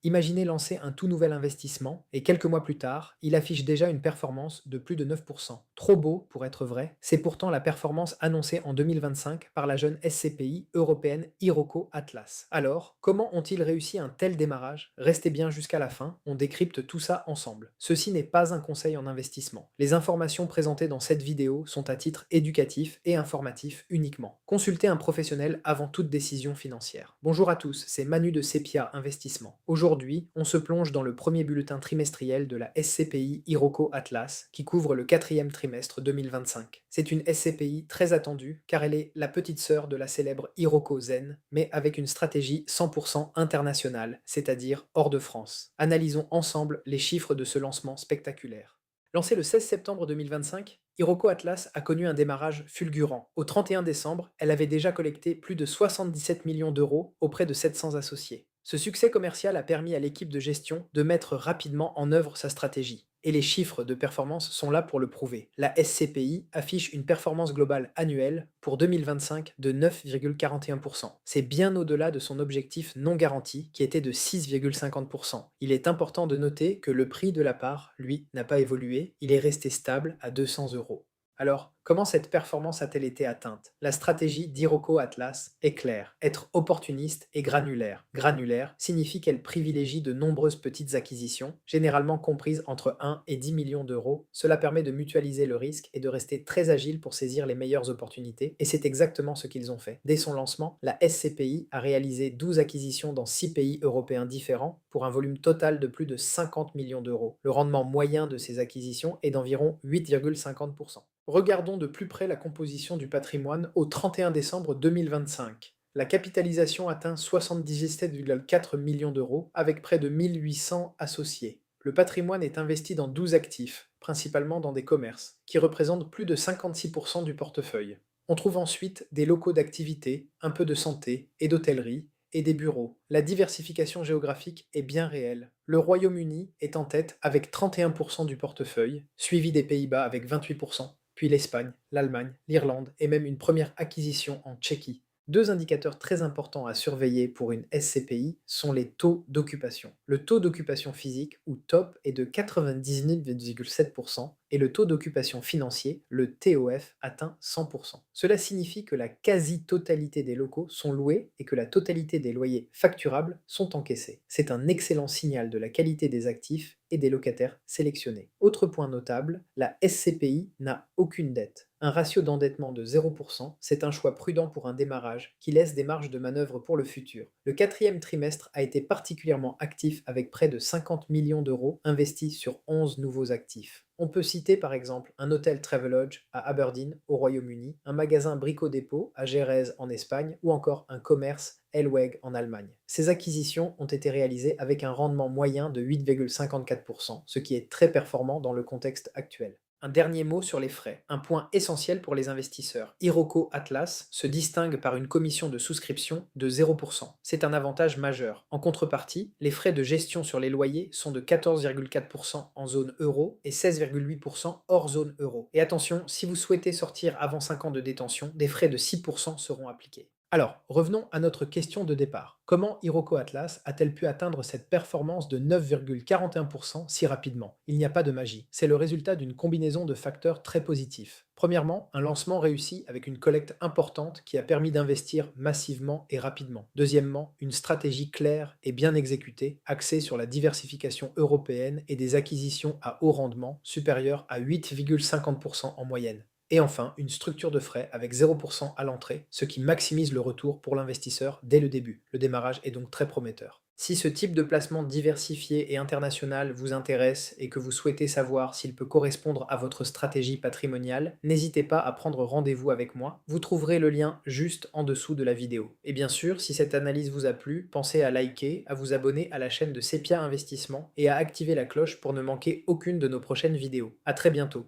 Imaginez lancer un tout nouvel investissement et quelques mois plus tard, il affiche déjà une performance de plus de 9%. Trop beau pour être vrai, c'est pourtant la performance annoncée en 2025 par la jeune SCPI européenne Iroko Atlas. Alors, comment ont-ils réussi un tel démarrage? Restez bien jusqu'à la fin, on décrypte tout ça ensemble. Ceci n'est pas un conseil en investissement. Les informations présentées dans cette vidéo sont à titre éducatif et informatif uniquement. Consultez un professionnel avant toute décision financière. Bonjour à tous, c'est Manu de Sepia Investissement. Aujourd'hui, on se plonge dans le premier bulletin trimestriel de la SCPI Iroko Atlas qui couvre le quatrième trimestre 2025. C'est une SCPI très attendue car elle est la petite sœur de la célèbre Iroko Zen, mais avec une stratégie 100% internationale, c'est-à-dire hors de France. Analysons ensemble les chiffres de ce lancement spectaculaire. Lancée le 16 septembre 2025, Hiroko Atlas a connu un démarrage fulgurant. Au 31 décembre, elle avait déjà collecté plus de 77 millions d'euros auprès de 700 associés. Ce succès commercial a permis à l'équipe de gestion de mettre rapidement en œuvre sa stratégie. Et les chiffres de performance sont là pour le prouver. La SCPI affiche une performance globale annuelle pour 2025 de 9,41%. C'est bien au-delà de son objectif non garanti qui était de 6,50%. Il est important de noter que le prix de la part, lui, n'a pas évolué, il est resté stable à 200 euros. Alors, comment cette performance a-t-elle été atteinte? La stratégie d'Iroko Atlas est claire, être opportuniste et granulaire. Granulaire signifie qu'elle privilégie de nombreuses petites acquisitions, généralement comprises entre 1 et 10 millions d'euros. Cela permet de mutualiser le risque et de rester très agile pour saisir les meilleures opportunités, et c'est exactement ce qu'ils ont fait. Dès son lancement, la SCPI a réalisé 12 acquisitions dans 6 pays européens différents pour un volume total de plus de 50 millions d'euros. Le rendement moyen de ces acquisitions est d'environ 8,50%. Regardons de plus près la composition du patrimoine au 31 décembre 2025. La capitalisation atteint 77,4 millions d'euros avec près de 1800 associés. Le patrimoine est investi dans 12 actifs, principalement dans des commerces, qui représentent plus de 56% du portefeuille. On trouve ensuite des locaux d'activité, un peu de santé et d'hôtellerie, et des bureaux. La diversification géographique est bien réelle. Le Royaume-Uni est en tête avec 31% du portefeuille, suivi des Pays-Bas avec 28%, puis l'Espagne, l'Allemagne, l'Irlande et même une première acquisition en Tchéquie. Deux indicateurs très importants à surveiller pour une SCPI sont les taux d'occupation. Le taux d'occupation physique, ou TOP, est de 99,7% et le taux d'occupation financier, le TOF, atteint 100%. Cela signifie que la quasi-totalité des locaux sont loués et que la totalité des loyers facturables sont encaissés. C'est un excellent signal de la qualité des actifs et des locataires sélectionnés. Autre point notable, la SCPI n'a aucune dette. Un ratio d'endettement de 0%, c'est un choix prudent pour un démarrage qui laisse des marges de manœuvre pour le futur. Le quatrième trimestre a été particulièrement actif avec près de 50 millions d'euros investis sur 11 nouveaux actifs. On peut citer par exemple un hôtel Travelodge à Aberdeen au Royaume-Uni, un magasin Brico Dépôt à Gérèse en Espagne ou encore un commerce Elweg en Allemagne. Ces acquisitions ont été réalisées avec un rendement moyen de 8,54%, ce qui est très performant dans le contexte actuel. Un dernier mot sur les frais, un point essentiel pour les investisseurs. Iroko Atlas se distingue par une commission de souscription de 0%. C'est un avantage majeur. En contrepartie, les frais de gestion sur les loyers sont de 14,4% en zone euro et 16,8% hors zone euro. Et attention, si vous souhaitez sortir avant 5 ans de détention, des frais de 6% seront appliqués. Alors, revenons à notre question de départ. Comment Hiroko Atlas a-t-elle pu atteindre cette performance de 9,41% si rapidement? Il n'y a pas de magie. C'est le résultat d'une combinaison de facteurs très positifs. Premièrement, un lancement réussi avec une collecte importante qui a permis d'investir massivement et rapidement. Deuxièmement, une stratégie claire et bien exécutée, axée sur la diversification européenne et des acquisitions à haut rendement, supérieures à 8,50% en moyenne. Et enfin, une structure de frais avec 0% à l'entrée, ce qui maximise le retour pour l'investisseur dès le début. Le démarrage est donc très prometteur. Si ce type de placement diversifié et international vous intéresse et que vous souhaitez savoir s'il peut correspondre à votre stratégie patrimoniale, n'hésitez pas à prendre rendez-vous avec moi. Vous trouverez le lien juste en dessous de la vidéo. Et bien sûr, si cette analyse vous a plu, pensez à liker, à vous abonner à la chaîne de Sepia Investissement et à activer la cloche pour ne manquer aucune de nos prochaines vidéos. À très bientôt.